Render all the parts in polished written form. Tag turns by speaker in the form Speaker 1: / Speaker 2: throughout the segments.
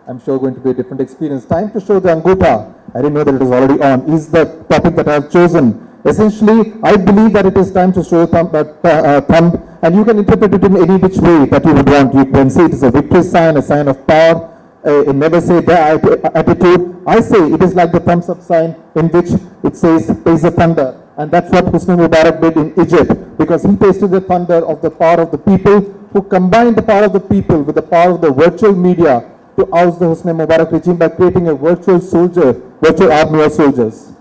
Speaker 1: I'm sure going to be a different experience. Time to show the Angootha. I didn't know that it was already on. Is the topic that I have chosen. Essentially, I believe that it is time to show thumb, and you can interpret it in any which way that you would want. You can say it is a victory sign, a sign of power, a never say die attitude. I say it is like the thumbs up sign in which it says praise the thunder. And that's what Hosni Mubarak did in Egypt, because he tasted the thunder of the power of the people, who combined the power of the people with the power of the virtual media to oust the Hosni Mubarak regime by creating a virtual army of soldiers.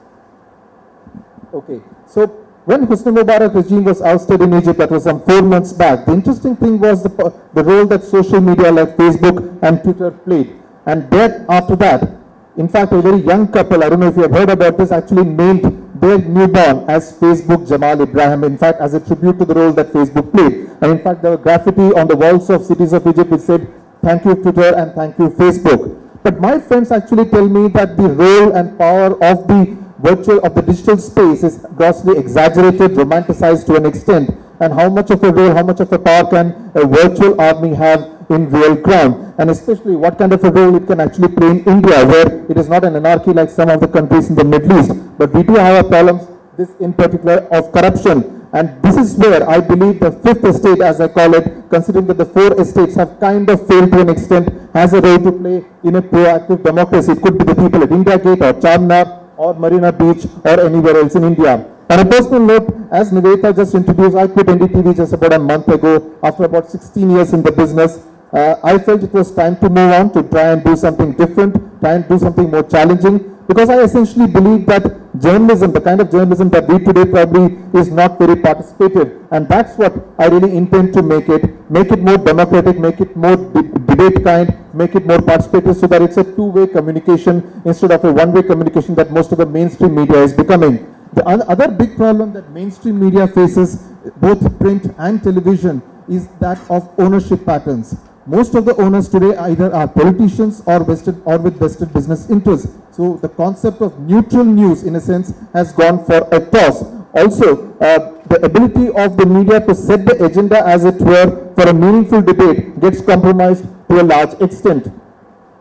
Speaker 1: Okay, so when Hosni Mubarak regime was ousted in Egypt, that was some 4 months back, the interesting thing was the role that social media like Facebook and Twitter played. And then after that, in fact, a very young couple, I don't know if you have heard about this, actually named their newborn as Facebook Jamal Ibrahim, in fact, as a tribute to the role that Facebook played. And in fact, there were graffiti on the walls of cities of Egypt which said, "Thank you Twitter and thank you Facebook." But my friends actually tell me that the role and power of the digital space is grossly exaggerated, romanticized to an extent. And how much of a role, how much of a power can a virtual army have in real ground? And especially what kind of a role it can actually play in India, where it is not an anarchy like some of the countries in the Middle East. But we do have a problems, this in particular, of corruption. And this is where I believe the fifth estate, as I call it, considering that the 4 estates have kind of failed to an extent, has a role to play in a proactive democracy. It could be the people at India Gate or Charminar or Marina Beach or anywhere else in India. On a personal note, as Nivedita just introduced, I quit NDTV just about a month ago after about 16 years in the business. I felt it was time to move on, to try and do something different, try and do something more challenging, because I essentially believe that journalism, the kind of journalism that we today probably is not very participative, and that's what I really intend to make it more democratic, make it more debate kind, make it more participative, so that it's a two-way communication instead of a one-way communication that most of the mainstream media is becoming. The other big problem that mainstream media faces, both print and television, is that of ownership patterns. Most of the owners today either are politicians or with vested business interests. So the concept of neutral news, in a sense, has gone for a toss. Also, the ability of the media to set the agenda, as it were, for a meaningful debate gets compromised to a large extent.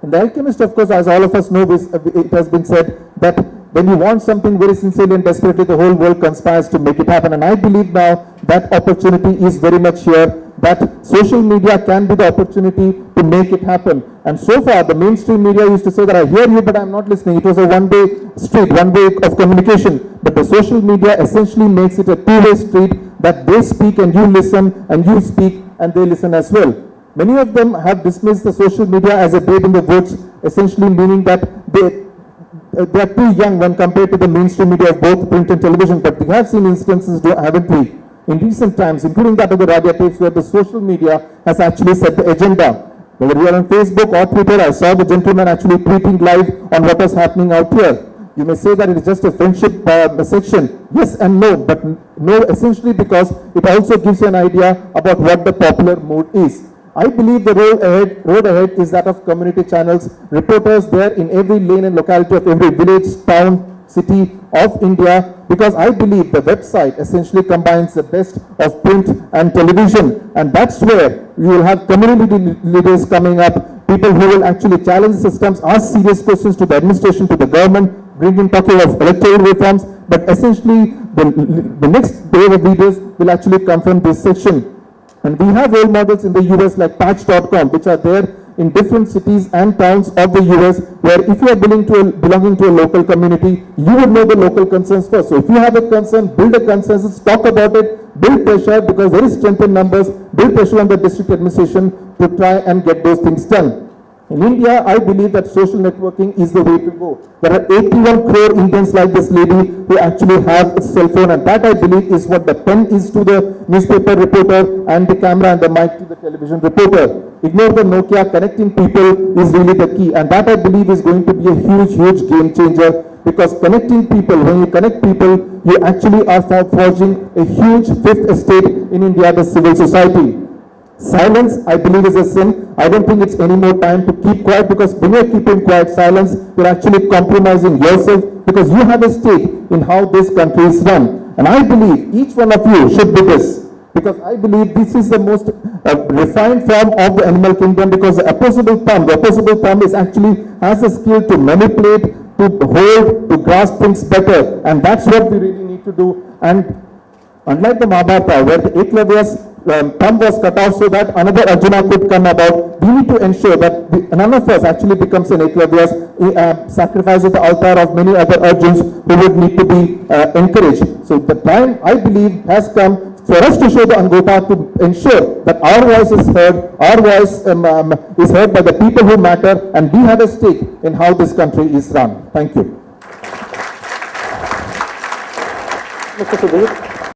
Speaker 1: In The Alchemist, of course, as all of us know, it has been said that when you want something very sincerely and desperately, the whole world conspires to make it happen. And I believe now that opportunity is very much here, that social media can be the opportunity to make it happen. And so far, the mainstream media used to say that I hear you, but I'm not listening. It was a one-way street, one way of communication. But the social media essentially makes it a two-way street, that they speak and you listen, and you speak and they listen as well. Many of them have dismissed the social media as a babe in the woods, essentially meaning that they are too young when compared to the mainstream media of both print and television. But we have seen instances, haven't we, in recent times, including that of the radio tapes, where the social media has actually set the agenda. Whether we are on Facebook or Twitter, I saw the gentleman actually tweeting live on what was happening out here. You may say that it is just a friendship section. Yes and no, but no essentially because it also gives you an idea about what the popular mood is. I believe the road ahead is that of community channels, reporters there in every lane and locality of every village, town, city of India, because I believe the website essentially combines the best of print and television, and that's where you will have community leaders coming up, people who will actually challenge the systems, ask serious questions to the administration, to the government, bring in talking of electoral reforms, but essentially the next wave of leaders will actually come from this section. And we have role models in the US like Patch.com, which are there in different cities and towns of the US, where if you are belonging to a local community, you would know the local concerns first. So if you have a concern, build a consensus, talk about it, build pressure, because there is strength in numbers, build pressure on the district administration to try and get those things done. In India, I believe that social networking is the way to go. There are 81 crore Indians like this lady who actually have a cell phone, and that I believe is what the pen is to the newspaper reporter and the camera and the mic to the television reporter. Ignore the Nokia, connecting people is really the key, and that I believe is going to be a huge game changer, because connecting people, when you connect people, you actually are forging a huge fifth estate in India, the civil society. Silence, I believe, is a sin. I don't think it's any more time to keep quiet, because when you're keeping quiet, silence, you're actually compromising yourself, because you have a stake in how this country is run. And I believe each one of you should do this, because I believe this is the most a refined form of the animal kingdom, because the opposable thumb is actually has the skill to manipulate, to hold, to grasp things better, and that's what we really need to do. And unlike the Mahabharata, where the Eklavya's thumb was cut off so that another Arjuna could come about, we need to ensure that none of us actually becomes an Eklavya's, sacrifice at the altar of many other Arjuns who would need to be encouraged. So the time, I believe, has come for us to show the Angootha, to ensure that our voice is heard, our voice is heard by the people who matter, and we have a stake in how this country is run. Thank you.
Speaker 2: Mr. Sudhir.